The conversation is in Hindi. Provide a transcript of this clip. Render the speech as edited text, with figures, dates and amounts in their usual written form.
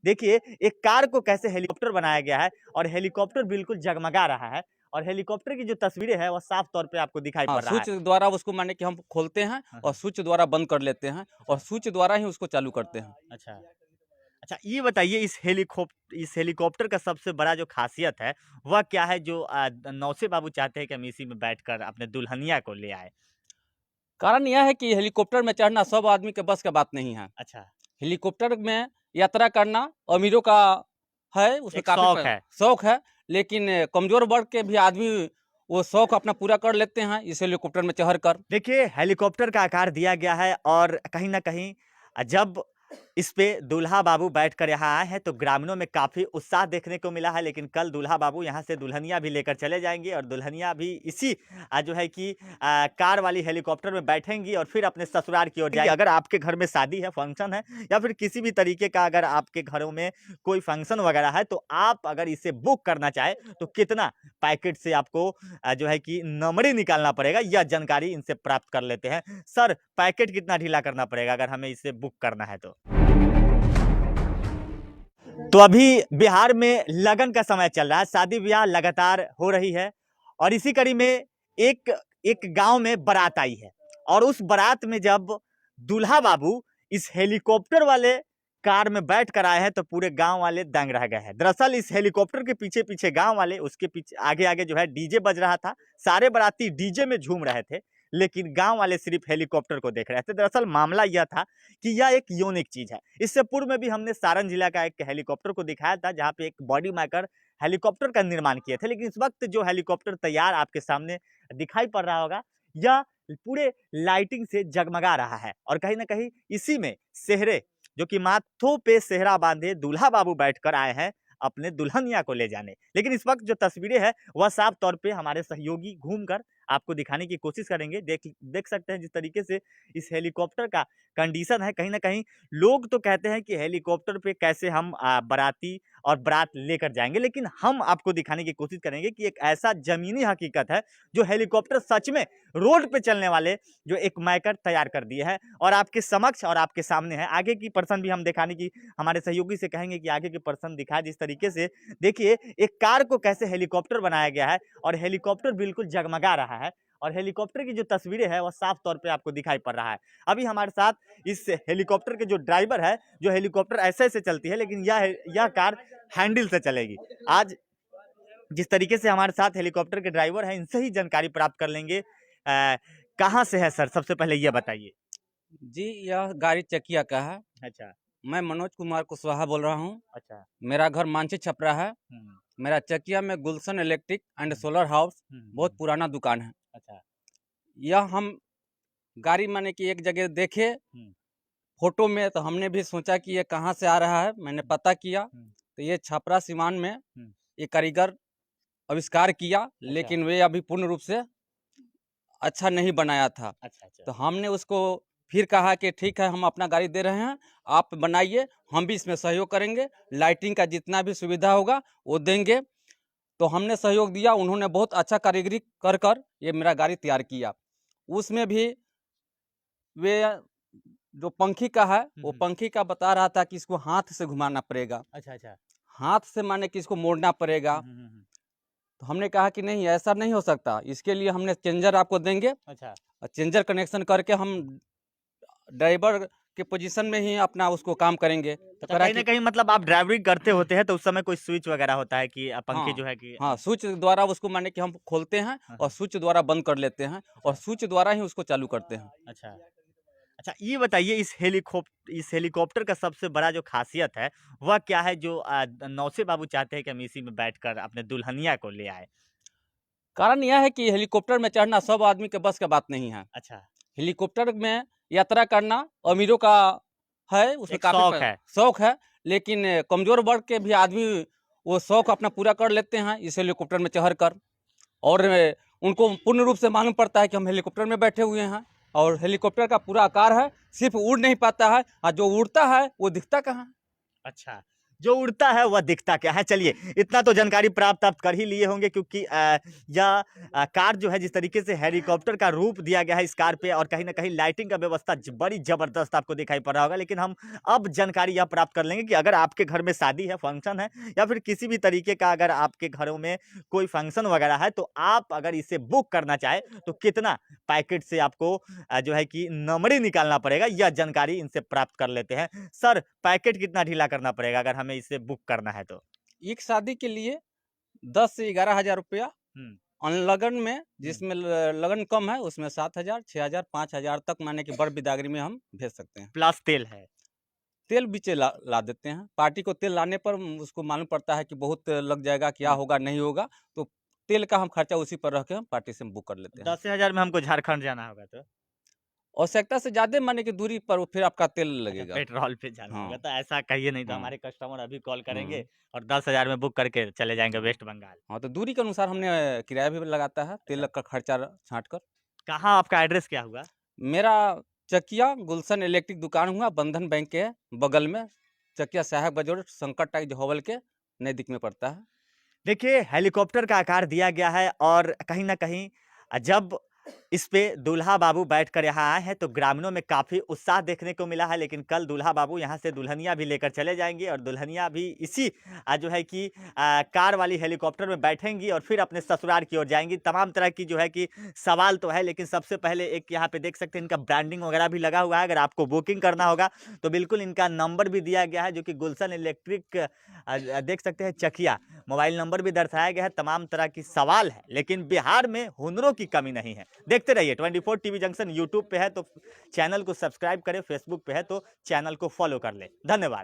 देखिए एक कार को कैसे हेलीकॉप्टर बनाया गया है और हेलीकॉप्टर बिल्कुल जगमगा रहा है और हेलीकॉप्टर की जो तस्वीरें हैं वो साफ तौर पे आपको दिखाई हाँ, पड़ रहा है। स्विच द्वारा उसको माने कि हम खोलते हैं हाँ, और हाँ। स्विच द्वारा बंद कर लेते हैं और स्विच द्वारा ही उसको चालू करते हैं। अच्छा। अच्छा ये बताइए इस हेलीकॉप्टर का सबसे बड़ा जो ख़ासियत है, वह क्या है जो नौसे बाबू चाहते हैं कि हम इसी में बैठकर अपने दुल्हनिया को ले आएँ? कारण यह है कि हेलीकॉप्टर में चढ़ना सब आदमी के बस का बात नहीं है। अच्छा, हेलीकॉप्टर में यात्रा करना अमीरों का है, उसमें एक काफ़ी शौक प है। शौक है, लेकिन कमज़ोर वर्ग के भी आदमी वो शौक अपना पूरा कर लेते हैं इस हेलीकॉप्टर में चढ़कर। देखिए हेलीकॉप्टर का आकार दिया गया है और कहीं न कहीं जब इस पे दूल्हा बाबू बैठकर यहाँ आए हैं तो ग्रामीणों में काफ़ी उत्साह देखने को मिला है। लेकिन कल दूल्हा बाबू यहाँ से दुल्हनिया भी लेकर चले जाएँगे और दुल्हनिया भी इसी जो है कि कार वाली हेलीकॉप्टर में बैठेंगी और फिर अपने ससुराल की ओर जाएँगी। अगर आपके घर में शादी है, फंक्शन है या फिर किसी भी तरीके का अगर आपके घरों में कोई फंक्शन वगैरह है तो आप अगर इसे बुक करना चाहें तो कितना पैकेट से आपको जो है कि नंबरें निकालना पड़ेगा, यह जानकारी इनसे प्राप्त कर लेते हैं। सर, पैकेट कितना ढीला करना पड़ेगा अगर हमें इसे बुक करना है तो? तो अभी बिहार में लगन का समय चल रहा है, शादी-ब्याह लगातार हो रही है और इसी कड़ी में एक एक गाँव में बारात आई है और उस बारात में जब दूल्हा बाबू इस हेलीकॉप्टर वाले कार में बैठ कर आए हैं तो पूरे गाँव वाले दंग रह गए हैं। दरअसल इस हेलीकॉप्टर के पीछे-पीछे गाँव वाले, उसके पीछे आगे-आगे जो है डीजे बज रहा था। सारे बाराती डीजे में झूम रहे थे, लेकिन गाँव वाले सिर्फ हेलीकॉप्टर को देख रहे थे। दरअसल मामला यह था कि यह एक यूनिक चीज़ है। इससे पूर्व में भी हमने सारण जिला का एक हेलीकॉप्टर को दिखाया था, जहाँ पे एक बॉडी मेकर हेलीकॉप्टर का निर्माण किए थे। लेकिन इस वक़्त जो हेलीकॉप्टर तैयार आपके सामने दिखाई पड़ रहा होगा, यह पूरे लाइटिंग से जगमगा रहा है और कहीं न कहीं इसी में सेहरे जो कि माथों पे सेहरा बाँधे दूल्हा बाबू बैठकर आए हैं अपने दुल्हनिया को ले जाने। लेकिन इस वक़्त जो तस्वीरें हैं, वह साफ तौर पे हमारे सहयोगी घूमकर आपको दिखाने की कोशिश करेंगे। देख सकते हैं जिस तरीके से इस हेलीकॉप्टर का कंडीशन है, कहीं न कहीं लोग तो कहते हैं कि हेलीकॉप्टर पे कैसे हम बाराती और बारात लेकर जाएँगे, लेकिन हम आपको दिखाने की कोशिश करेंगे कि एक ऐसा ज़मीनी हकीकत है, जो हेलीकॉप्टर सच में रोड पे चलने वाले जो एक मेकर तैयार कर दिए हैं और आपके समक्ष और आपके सामने है। आगे की पर्सन भी हम दिखाने की हमारे सहयोगी से कहेंगे कि आगे की पर्सन दिखाए जिस तरीके से देखिए एक कार को कैसे हेलीकॉप्टर बनाया गया है और हेलीकॉप्टर बिल्कुल जगमगा रहा है और हेलीकॉप्टर की जो तस्वीरें हैं, वह साफ तौर पे आपको दिखाई पड़ रहा है। अभी हमारे साथ इस हेलीकॉप्टर के जो ड्राइवर है, जो हेलीकॉप्टर ऐसे-ऐसे चलती है लेकिन यह कार हैंडल से चलेगी। आज जिस तरीके से हमारे साथ हेलीकॉप्टर के ड्राइवर हैं, इनसे ही जानकारी प्राप्त कर लेंगे। कहाँ से है सर? सबसे पहले ये बताइए। जी, यह गाड़ी चकिया का है। अच्छा, मैं मनोज कुमार कुशवाहा बोल रहा हूँ। अच्छा। मेरा घर मांझी छपरा है। हुँ, मेरा चकिया में गुलशन इलेक्ट्रिक एंड हुँ, सोलर हाउस हुँ, बहुत हुँ। पुराना दुकान है। अच्छा, यह हम गाड़ी माने कि एक जगह देखे हुँ, फ़ोटो में, तो हमने भी सोचा कि ये कहाँ से आ रहा है। मैंने हुँ, पता किया, हुँ, तो ये छपरा सीवान में हुँ। ये कारीगर आविष्कार किया, अच्छा, लेकिन वे अभी पूर्ण रूप से अच्छा नहीं बनाया था। अच्छा, अच्छा। तो हमने उसको फिर कहा कि ठीक है, हम अपना गाड़ी दे रहे हैं, आप बनाइए, हम भी इसमें सहयोग करेंगे, लाइटिंग का जितना भी सुविधा होगा वो देंगे। तो हमने सहयोग दिया, उन्होंने बहुत अच्छा कारीगरी कर कर ये मेरा गाड़ी तैयार किया। उसमें भी वे जो पंखी का है, हुँ, वो हुँ। पंखी का बता रहा था कि इसको हाथ से घुमाना पड़ेगा। अच्छा, अच्छा। हाथ से माने कि इसको मोड़ना हुँ, पड़ेगा। हुँ, हुँ, हुँ। तो हमने कहा कि नहीं, ऐसा नहीं हो सकता, इसके लिए हमने चेंजर आपको देंगे अच्छा। और चेंजर कनेक्शन करके हम ड्राइवर के पोजीशन में ही अपना उसको काम करेंगे। तो अच्छा, कह रहा कहीं न कि कहीं मतलब आप ड्राइवरिंग करते होते हैं तो उस समय कोई स्विच वगैरह होता है कि पंखे हाँ, जो है कि हाँ, स्विच द्वारा उसको माने कि हम खोलते हैं हाँ, और हाँ। स्विच द्वारा बंद कर लेते हैं और अच्छा, स्विच द्वारा ही उसको चालू करते हैं। अच्छा। अच्छा, ये बताइए इस हेलीकॉप्टर का सबसे बड़ा जो ख़ासियत है, वह क्या है जो नौसे बाबू चाहते हैं कि हम इसी में बैठकर अपने दुल्हनिया को ले आएँ? कारण यह है कि हेलीकॉप्टर में चढ़ना सब आदमी के बस का बात नहीं है। अच्छा, हेलीकॉप्टर में यात्रा करना अमीरों का है, उसमें एक काफ़ी शौक प है। शौक है, लेकिन कमज़ोर वर्ग के भी आदमी वो शौक अपना पूरा कर लेते हैं इस हेलीकॉप्टर में चढ़कर और उनको पूर्ण रूप से मालूम पड़ता है कि हम हेलीकॉप्टर में बैठे हुए हैं और हेलीकॉप्टर का पूरा आकार है, सिर्फ़ उड़ नहीं पाता है और जो उड़ता है, वो दिखता कहाँ है? अच्छा, जो उड़ता है वह दिखता क्या है। चलिए, इतना तो जानकारी प्राप्त आप कर ही लिए होंगे, क्योंकि यह कार जो है जिस तरीके से हेलीकॉप्टर का रूप दिया गया है इस कार पे, और कहीं ना कहीं लाइटिंग का व्यवस्था बड़ी जबरदस्त आपको दिखाई पड़ रहा होगा। लेकिन हम अब जानकारी यह प्राप्त कर लेंगे कि अगर आपके घर में शादी है, फंक्शन है, या फिर किसी भी तरीके का अगर आपके घरों में कोई फंक्शन वगैरह है, तो आप अगर इसे बुक करना चाहे तो कितना पैकेट से आपको जो है कि नंबरी निकालना पड़ेगा, यह जानकारी इनसे प्राप्त कर लेते हैं। सर, पैकेट कितना ढीला करना पड़ेगा अगर हमें इसे बुक करना है तो? एक शादी के लिए 10 से 11,000 रुपया, हम्म, और लगन में जिसमें लगन कम है उसमें 7,000, 6,000, 5,000 तक माने कि बड़ बिदागरी में हम भेज सकते हैं। प्लस तेल है। तेल बीचे ला देते हैं। पार्टी को तेल लाने पर उसको मालूम पड़ता है कि बहुत लग जाएगा, क्या होगा नहीं होगा, तो तेल का हम खर्चा उसी पर रख के हम पार्टी से बुक कर लेते हैं। 10,000 में हमको झारखंड जाना होगा तो? आवश्यकता से ज़्यादा माने की दूरी पर फिर आपका तेल लगेगा। पेट्रोल पे जाना होगा हाँ। तो ऐसा कहिए नहीं, तो हाँ। हमारे कस्टमर अभी कॉल करेंगे हाँ। और 10,000 में बुक करके चले जाएंगे वेस्ट बंगाल। हाँ, तो दूरी के अनुसार हमने किराया भी लगाता है, तेल का खर्चा छाँट कर। कहाँ आपका एड्रेस क्या हुआ? मेरा चकिया गुलशन इलेक्ट्रिक दुकान हुआ, बंधन बैंक के बगल में, चकिया साहेब गजोर संकट टाइज होवल के नज़दीक में पड़ता है। देखिए, हेलीकॉप्टर का आकार दिया गया है और कहीं न कहीं जब इस पे दूल्हा बाबू बैठकर यहाँ आए हैं तो ग्रामीणों में काफ़ी उत्साह देखने को मिला है। लेकिन कल दूल्हा बाबू यहाँ से दुल्हनिया भी लेकर चले जाएँगे और दुल्हनिया भी इसी जो है कि कार वाली हेलीकॉप्टर में बैठेंगी और फिर अपने ससुराल की ओर जाएँगी। तमाम तरह की जो है कि सवाल तो है, लेकिन सबसे पहले एक यहाँ पे देख सकते हैं इनका ब्रांडिंग वगैरह भी लगा हुआ है। अगर आपको बुकिंग करना होगा तो बिल्कुल इनका नंबर भी दिया गया है, जो कि गुलशन इलेक्ट्रिक देख सकते हैं चकिया, मोबाइल नंबर भी दर्शाया गया है। तमाम तरह की सवाल है, लेकिन बिहार में हुनरों की कमी नहीं है। देखते रहिए 24 टीवी जंक्शन। यूट्यूब पे है तो चैनल को सब्सक्राइब करें, फेसबुक पे है तो चैनल को फॉलो कर ले। धन्यवाद।